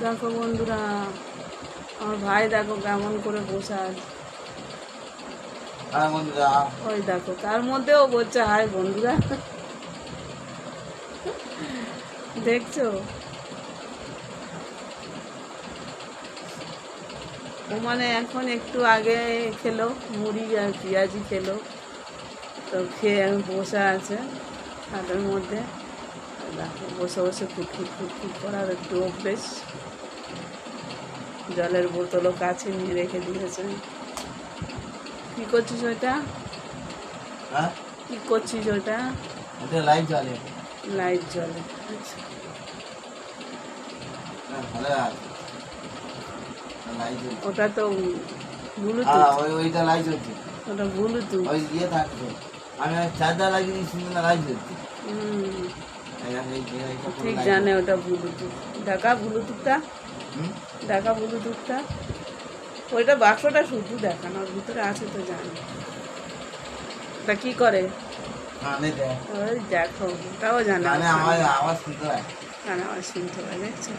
দেখো বন্ধুরা, আমার ভাই দেখো কেমন করে বসে আছে। ওই দেখো তার মধ্যেও বলছে হাই বন্ধুরা, দেখছো? ও মানে এখন একটু আগে খেলো মুড়ি আর পেঁয়াজি খেলো, তো খেয়ে আমি বসে আছে খাটের মধ্যে। দেখো বসে বসে ফুটফুট ফুটফুট করার একটু অভ্যেস। জলের বোতলও কাছে নিয়ে রেখে দিয়েছে। কি করছিস ওইটা? কি করছিস ওইটা? লাইট জ্বলে। লাইট জ্বলে, আচ্ছা। ওটা তো ব্লুটুথ। ওইটা লাইট জ্বলছে। ওটা ব্লুটুথ। ওই ইয়ে থাকতো, আমি চার্জার লাগিয়ে দিয়েছি না, লাইট জ্বলছে। ঠিক জানে ওটা ব্লুটুথ। দেখা ব্লুটুথটা, দেখা ব্লুটুথটা। ওইটা বাক্সটা শুধু দেখানো, ওর ভিতরে আছে তো জানি। ওটা কি করে? ওই দেখো, ওটাও জানে। আমার আওয়াজ শুনতে হয়। আওয়াজ শুনতে হয়, দেখছো?